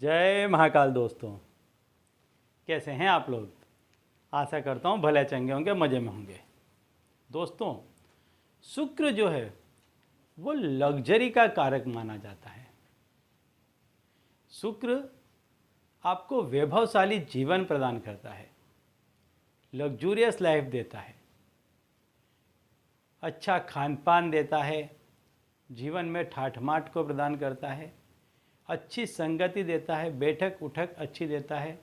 जय महाकाल दोस्तों, कैसे हैं आप लोग। आशा करता हूँ भले चंगे होंगे, मज़े में होंगे। दोस्तों, शुक्र जो है वो लग्जरी का कारक माना जाता है। शुक्र आपको वैभवशाली जीवन प्रदान करता है, लग्जूरियस लाइफ देता है, अच्छा खान पान देता है, जीवन में ठाठमाठ को प्रदान करता है, अच्छी संगति देता है, बैठक उठक अच्छी देता है,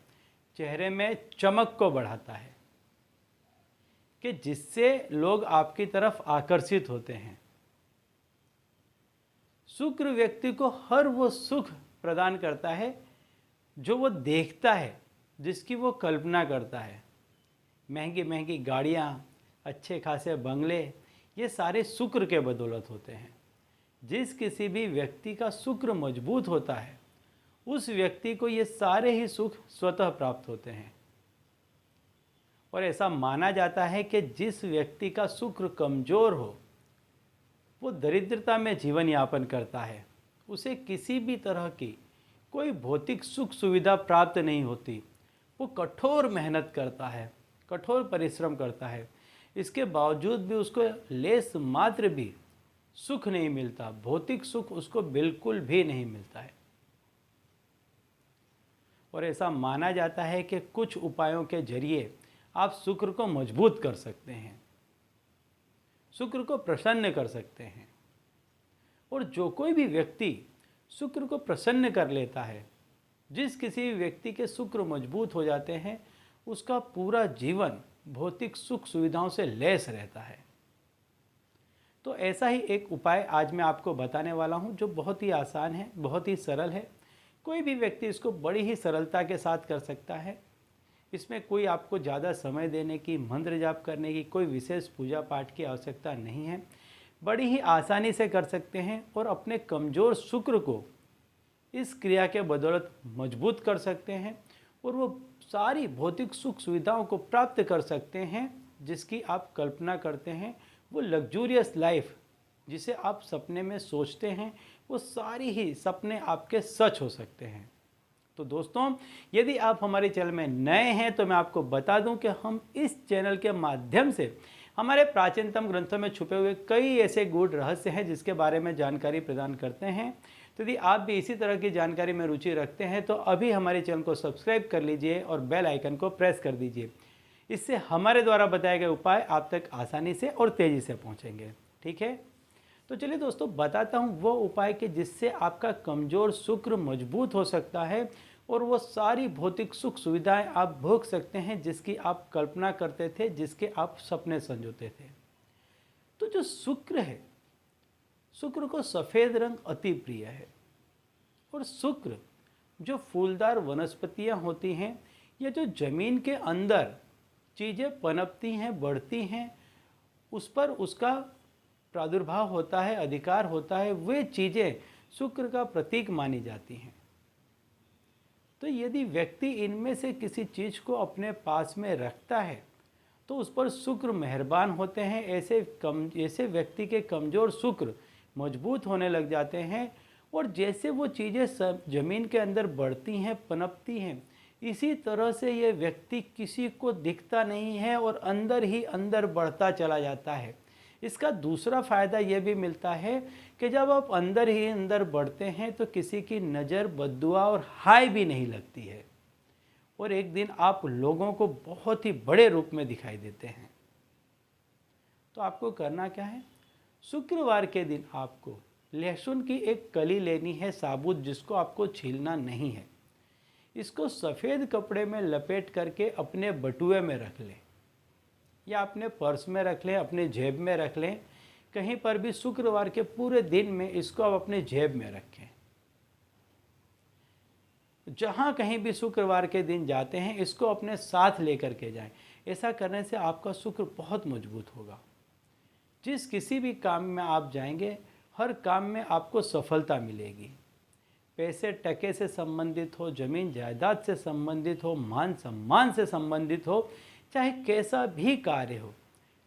चेहरे में चमक को बढ़ाता है कि जिससे लोग आपकी तरफ आकर्षित होते हैं। शुक्र व्यक्ति को हर वो सुख प्रदान करता है जो वो देखता है, जिसकी वो कल्पना करता है। महंगी महंगी गाड़ियाँ, अच्छे खासे बंगले, ये सारे शुक्र के बदौलत होते हैं। जिस किसी भी व्यक्ति का शुक्र मजबूत होता है, उस व्यक्ति को ये सारे ही सुख स्वतः प्राप्त होते हैं। और ऐसा माना जाता है कि जिस व्यक्ति का शुक्र कमज़ोर हो, वो दरिद्रता में जीवन यापन करता है। उसे किसी भी तरह की कोई भौतिक सुख सुविधा प्राप्त नहीं होती। वो कठोर मेहनत करता है, कठोर परिश्रम करता है, इसके बावजूद भी उसको लेस मात्र भी सुख नहीं मिलता। भौतिक सुख उसको बिल्कुल भी नहीं मिलता है। और ऐसा माना जाता है कि कुछ उपायों के जरिए आप शुक्र को मजबूत कर सकते हैं, शुक्र को प्रसन्न कर सकते हैं। और जो कोई भी व्यक्ति शुक्र को प्रसन्न कर लेता है, जिस किसी भी व्यक्ति के शुक्र मजबूत हो जाते हैं, उसका पूरा जीवन भौतिक सुख सुविधाओं से लैस रहता है। तो ऐसा ही एक उपाय आज मैं आपको बताने वाला हूं, जो बहुत ही आसान है, बहुत ही सरल है। कोई भी व्यक्ति इसको बड़ी ही सरलता के साथ कर सकता है। इसमें कोई आपको ज़्यादा समय देने की, मंत्र जाप करने की, कोई विशेष पूजा पाठ की आवश्यकता नहीं है। बड़ी ही आसानी से कर सकते हैं और अपने कमज़ोर शुक्र को इस क्रिया के बदौलत मजबूत कर सकते हैं और वो सारी भौतिक सुख सुविधाओं को प्राप्त कर सकते हैं जिसकी आप कल्पना करते हैं। वो लग्जूरियस लाइफ जिसे आप सपने में सोचते हैं, वो सारी ही सपने आपके सच हो सकते हैं। तो दोस्तों, यदि आप हमारे चैनल में नए हैं तो मैं आपको बता दूं कि हम इस चैनल के माध्यम से हमारे प्राचीनतम ग्रंथों में छुपे हुए कई ऐसे गूढ़ रहस्य हैं जिसके बारे में जानकारी प्रदान करते हैं। तो यदि आप भी इसी तरह की जानकारी में रुचि रखते हैं तो अभी हमारे चैनल को सब्सक्राइब कर लीजिए और बेल आइकन को प्रेस कर दीजिए। इससे हमारे द्वारा बताए गए उपाय आप तक आसानी से और तेज़ी से पहुँचेंगे। ठीक है, तो चलिए दोस्तों, बताता हूँ वो उपाय कि जिससे आपका कमज़ोर शुक्र मजबूत हो सकता है और वो सारी भौतिक सुख सुविधाएं आप भोग सकते हैं जिसकी आप कल्पना करते थे, जिसके आप सपने संजोते थे। तो जो शुक्र है, शुक्र को सफ़ेद रंग अति प्रिय है। और शुक्र जो फूलदार वनस्पतियां होती हैं, या जो ज़मीन के अंदर चीज़ें पनपती हैं, बढ़ती हैं, उस पर उसका प्रादुर्भाव होता है, अधिकार होता है, वे चीज़ें शुक्र का प्रतीक मानी जाती हैं। तो यदि व्यक्ति इनमें से किसी चीज़ को अपने पास में रखता है तो उस पर शुक्र मेहरबान होते हैं। ऐसे व्यक्ति के कमज़ोर शुक्र मजबूत होने लग जाते हैं। और जैसे वो चीज़ें ज़मीन के अंदर बढ़ती हैं, पनपती हैं, इसी तरह से ये व्यक्ति किसी को दिखता नहीं है और अंदर ही अंदर बढ़ता चला जाता है। इसका दूसरा फ़ायदा ये भी मिलता है कि जब आप अंदर ही अंदर बढ़ते हैं तो किसी की नज़र, बद्दुआ और हाय भी नहीं लगती है और एक दिन आप लोगों को बहुत ही बड़े रूप में दिखाई देते हैं। तो आपको करना क्या है? शुक्रवार के दिन आपको लहसुन की एक कली लेनी है साबुत, जिसको आपको छीलना नहीं है। इसको सफ़ेद कपड़े में लपेट करके अपने बटुए में रख लें या अपने पर्स में रख लें, अपने जेब में रख लें, कहीं पर भी। शुक्रवार के पूरे दिन में इसको आप अपने जेब में रखें। जहाँ कहीं भी शुक्रवार के दिन जाते हैं, इसको अपने साथ लेकर के जाएं। ऐसा करने से आपका शुक्र बहुत मजबूत होगा। जिस किसी भी काम में आप जाएंगे, हर काम में आपको सफलता मिलेगी। पैसे टके से संबंधित हो, ज़मीन जायदाद से संबंधित हो, मान सम्मान से संबंधित हो, चाहे कैसा भी कार्य हो,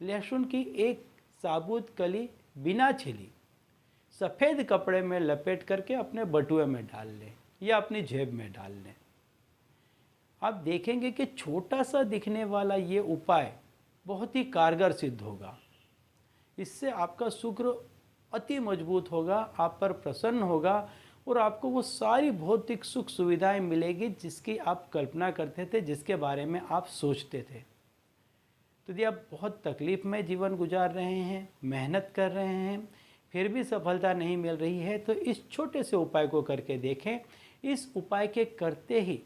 लहसुन की एक साबुत कली बिना छिली सफ़ेद कपड़े में लपेट करके अपने बटुए में डाल लें या अपनी जेब में डाल लें। आप देखेंगे कि छोटा सा दिखने वाला ये उपाय बहुत ही कारगर सिद्ध होगा। इससे आपका शुक्र अति मजबूत होगा, आप पर प्रसन्न होगा और आपको वो सारी भौतिक सुख सुविधाएं मिलेगी जिसकी आप कल्पना करते थे, जिसके बारे में आप सोचते थे। तो यदि आप बहुत तकलीफ में जीवन गुजार रहे हैं, मेहनत कर रहे हैं, फिर भी सफलता नहीं मिल रही है, तो इस छोटे से उपाय को करके देखें। इस उपाय के करते ही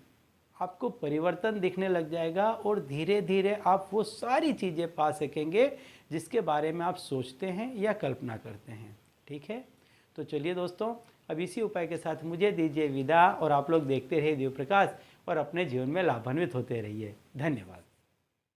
आपको परिवर्तन दिखने लग जाएगा और धीरे धीरे आप वो सारी चीज़ें पा सकेंगे जिसके बारे में आप सोचते हैं या कल्पना करते हैं। ठीक है, तो चलिए दोस्तों, अब इसी उपाय के साथ मुझे दीजिए विदा और आप लोग देखते रहिए दिव्य प्रकाश और अपने जीवन में लाभान्वित होते रहिए। धन्यवाद।